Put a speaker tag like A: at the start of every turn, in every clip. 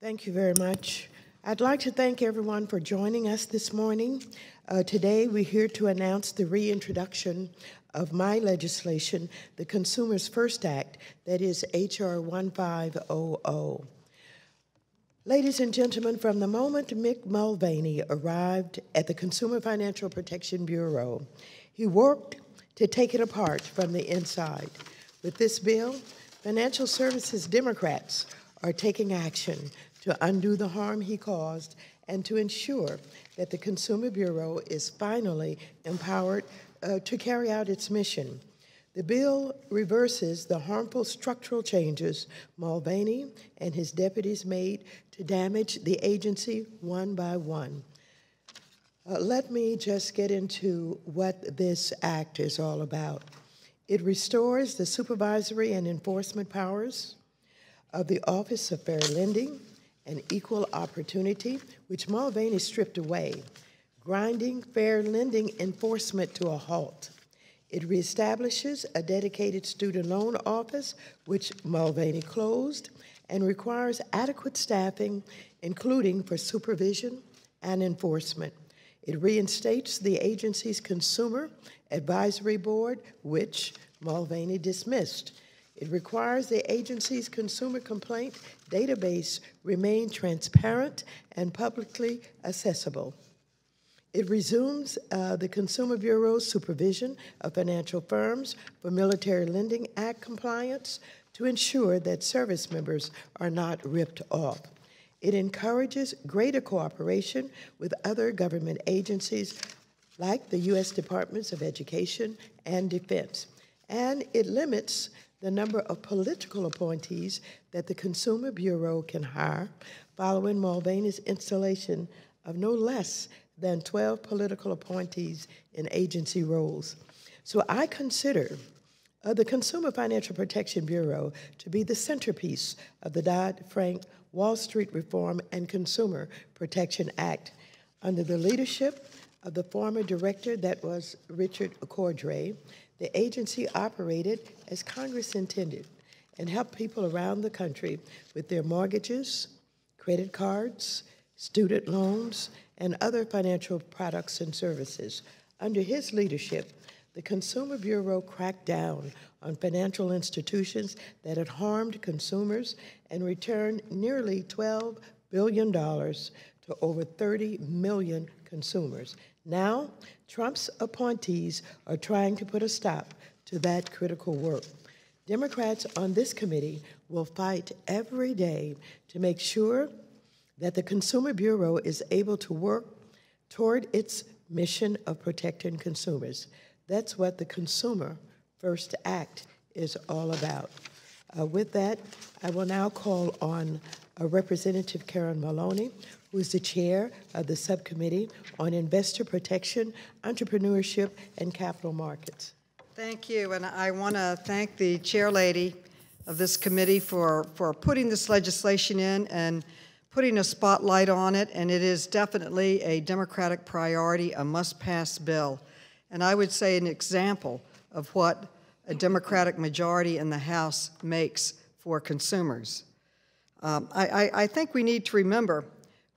A: Thank you very much. I'd like to thank everyone for joining us this morning. Today, we're here to announce the reintroduction of my legislation, the Consumers First Act, that is H.R. 1500. Ladies and gentlemen, from the moment Mick Mulvaney arrived at the Consumer Financial Protection Bureau, he worked to take it apart from the inside. With this bill, financial services Democrats are taking action to undo the harm he caused and to ensure that the Consumer Bureau is finally empowered to carry out its mission. The bill reverses the harmful structural changes Mulvaney and his deputies made to damage the agency one by one. Let me just get into what this act is all about. It restores the supervisory and enforcement powers of the Office of Fair Lending and Equal Opportunity, which Mulvaney stripped away, grinding fair lending enforcement to a halt. It reestablishes a dedicated student loan office, which Mulvaney closed, and requires adequate staffing, including for supervision and enforcement. It reinstates the agency's Consumer Advisory Board, which Mulvaney dismissed. It requires the agency's consumer complaint database remain transparent and publicly accessible. It resumes the Consumer Bureau's supervision of financial firms for Military Lending Act compliance to ensure that service members are not ripped off. It encourages greater cooperation with other government agencies like the U.S. Departments of Education and Defense. And it limits the number of political appointees that the Consumer Bureau can hire following Mulvaney's installation of no less than 12 political appointees in agency roles. So I consider the Consumer Financial Protection Bureau to be the centerpiece of the Dodd-Frank Wall Street Reform and Consumer Protection Act. Under the leadership of the former director, that was Richard Cordray, the agency operated as Congress intended and helped people around the country with their mortgages, credit cards, student loans, and other financial products and services. Under his leadership, the Consumer Bureau cracked down on financial institutions that had harmed consumers and returned nearly $12 billion to over 30 million consumers. Now, Trump's appointees are trying to put a stop to that critical work. Democrats on this committee will fight every day to make sure that the Consumer Bureau is able to work toward its mission of protecting consumers. That's what the Consumer First Act is all about. With that, I will now call on Representative Karen Maloney, who is the chair of the Subcommittee on Investor Protection, Entrepreneurship, and Capital Markets.
B: Thank you, and I want to thank the chairlady of this committee for putting this legislation in and putting a spotlight on it, and it is definitely a Democratic priority, a must-pass bill. And I would say an example of what a Democratic majority in the House makes for consumers. I think we need to remember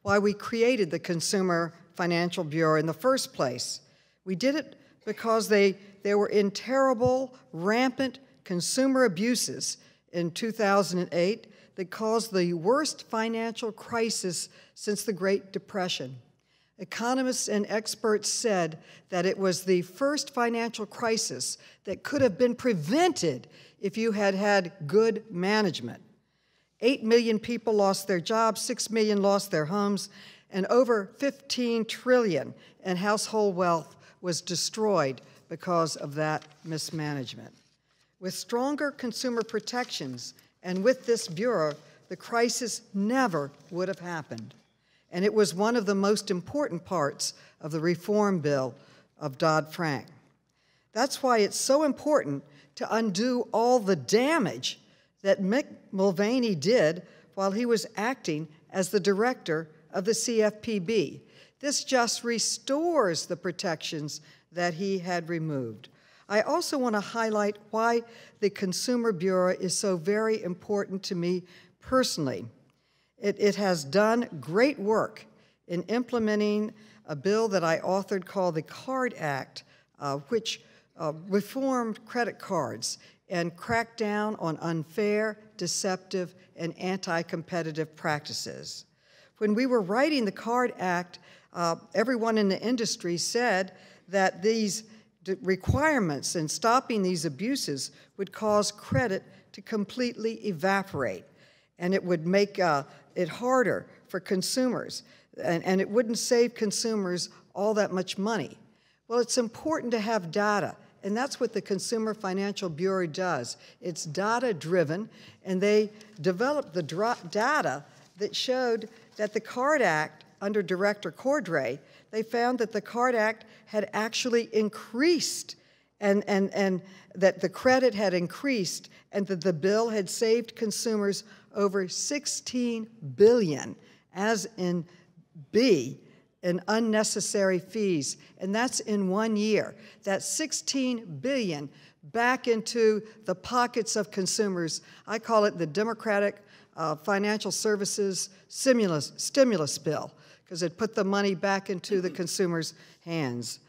B: why we created the Consumer Financial Bureau in the first place. We did it because they were in terrible, rampant consumer abuses in 2008 that caused the worst financial crisis since the Great Depression. Economists and experts said that it was the first financial crisis that could have been prevented if you had had good management. 8 million people lost their jobs, 6 million lost their homes, and over $15 trillion in household wealth was destroyed because of that mismanagement. With stronger consumer protections and with this bureau, the crisis never would have happened. And it was one of the most important parts of the reform bill of Dodd-Frank. That's why it's so important to undo all the damage that Mick Mulvaney did while he was acting as the director of the CFPB. This just restores the protections that he had removed. I also want to highlight why the Consumer Bureau is so very important to me personally. It has done great work in implementing a bill that I authored called the CARD Act, which reformed credit cards and cracked down on unfair, deceptive, and anti-competitive practices. When we were writing the CARD Act, everyone in the industry said that these requirements in stopping these abuses would cause credit to completely evaporate, and it would make it harder for consumers, and it wouldn't save consumers all that much money. Well, it's important to have data, and that's what the Consumer Financial Bureau does. It's data-driven, and they developed the data that showed that the CARD Act, under Director Cordray, they found that the CARD Act had actually increased, and that the credit had increased, and that the bill had saved consumers over $16 billion, as in B, in unnecessary fees, and that's in 1 year. That's $16 billion back into the pockets of consumers. I call it the Democratic Financial Services stimulus bill, because it put the money back into the consumer's hands.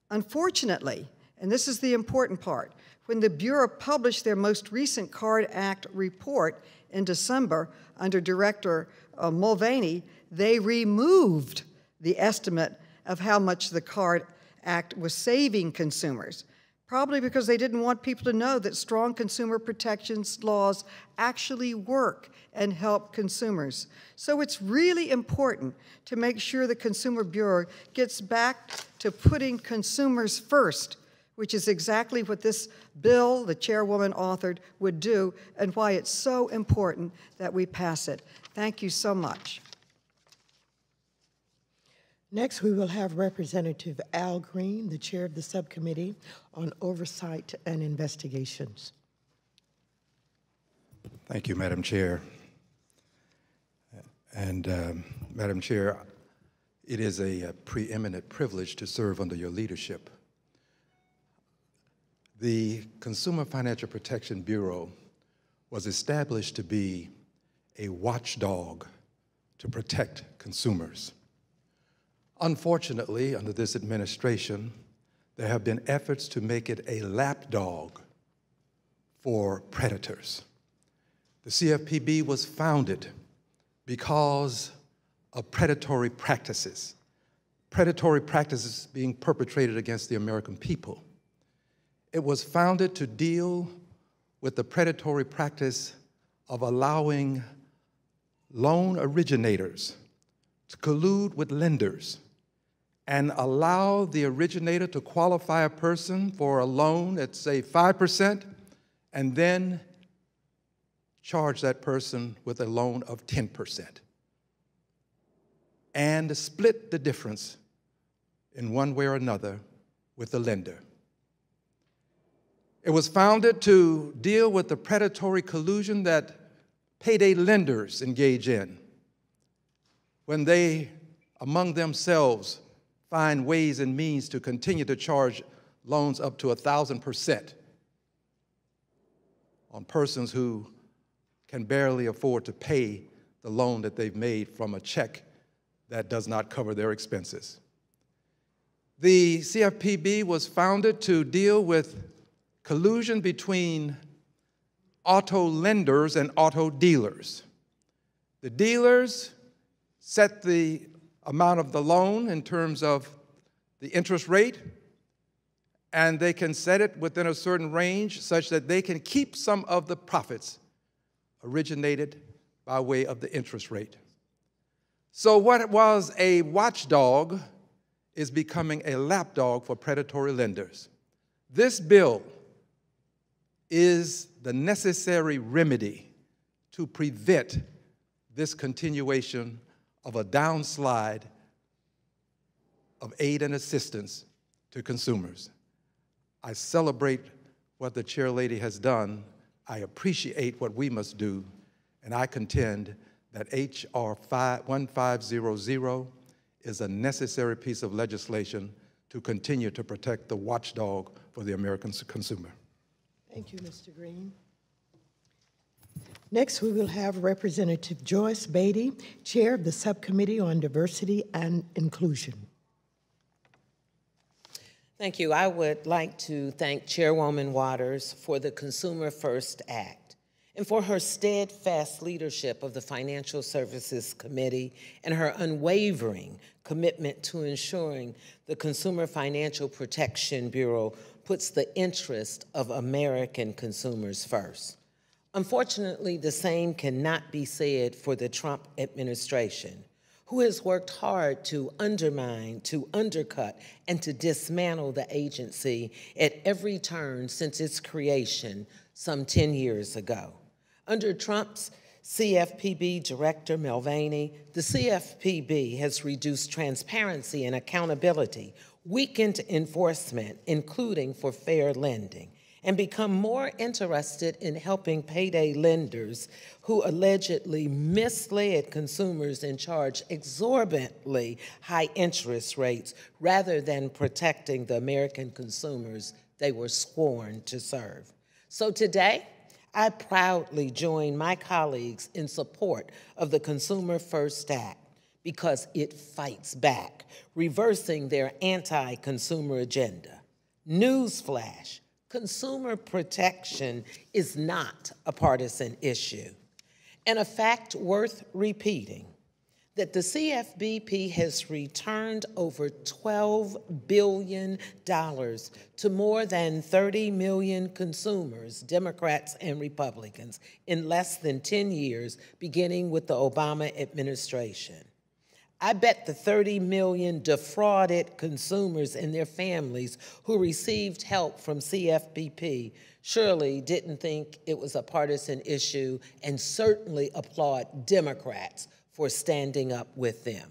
B: Unfortunately, and this is the important part, when the Bureau published their most recent CARD Act report in December under Director Mulvaney, they removed the estimate of how much the CARD Act was saving consumers, probably because they didn't want people to know that strong consumer protections laws actually work and help consumers. So it's really important to make sure the Consumer Bureau gets back to putting consumers first, which is exactly what this bill the chairwoman authored would do, and why it's so important that we pass it. Thank you so much.
A: Next, we will have Representative Al Green, the chair of the subcommittee on oversight and investigations.
C: Thank you, Madam Chair. And Madam Chair, it is a preeminent privilege to serve under your leadership. The Consumer Financial Protection Bureau was established to be a watchdog to protect consumers. Unfortunately, under this administration, there have been efforts to make it a lapdog for predators. The CFPB was founded because of predatory practices being perpetrated against the American people. It was founded to deal with the predatory practice of allowing loan originators to collude with lenders and allow the originator to qualify a person for a loan at, say, 5%, and then charge that person with a loan of 10%, and split the difference in one way or another with the lender. It was founded to deal with the predatory collusion that payday lenders engage in when they, among themselves, find ways and means to continue to charge loans up to 1,000% on persons who can barely afford to pay the loan that they've made from a check that does not cover their expenses. The CFPB was founded to deal with collusion between auto lenders and auto dealers. The dealers set the amount of the loan in terms of the interest rate, and they can set it within a certain range such that they can keep some of the profits originated by way of the interest rate. So what was a watchdog is becoming a lapdog for predatory lenders. This bill is the necessary remedy to prevent this continuation of a downslide of aid and assistance to consumers. I celebrate what the chairlady has done. I appreciate what we must do, and I contend that H.R. 1500 is a necessary piece of legislation to continue to protect the watchdog for the American consumer.
A: Thank you, Mr. Green. Next, we will have Representative Joyce Beatty, Chair of the Subcommittee on Diversity and Inclusion.
D: Thank you. I would like to thank Chairwoman Waters for the Consumer First Act and for her steadfast leadership of the Financial Services Committee and her unwavering commitment to ensuring the Consumer Financial Protection Bureau puts the interest of American consumers first. Unfortunately, the same cannot be said for the Trump administration, who has worked hard to undermine, to undercut, and to dismantle the agency at every turn since its creation some 10 years ago. Under Trump's CFPB Director Mulvaney, the CFPB has reduced transparency and accountability, weakened enforcement, including for fair lending, and become more interested in helping payday lenders who allegedly misled consumers and charged exorbitantly high interest rates rather than protecting the American consumers they were sworn to serve. So today, I proudly join my colleagues in support of the Consumer First Act because it fights back, reversing their anti-consumer agenda. Newsflash, consumer protection is not a partisan issue. And a fact worth repeating, that the CFPB has returned over $12 billion to more than 30 million consumers, Democrats and Republicans, in less than 10 years, beginning with the Obama administration. I bet the 30 million defrauded consumers and their families who received help from CFPB surely didn't think it was a partisan issue and certainly applaud Democrats for standing up with them.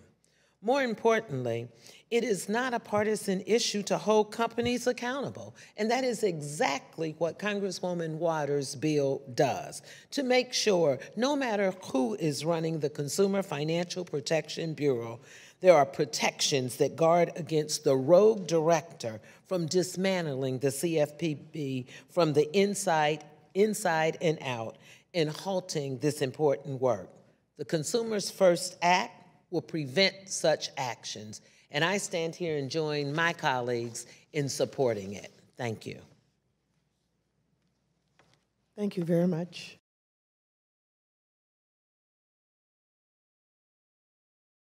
D: More importantly, it is not a partisan issue to hold companies accountable, and that is exactly what Congresswoman Waters' bill does, to make sure no matter who is running the Consumer Financial Protection Bureau, there are protections that guard against the rogue director from dismantling the CFPB from the inside and out and halting this important work. The Consumers First Act will prevent such actions, and I stand here and join my colleagues in supporting it. Thank you.
A: Thank you very much.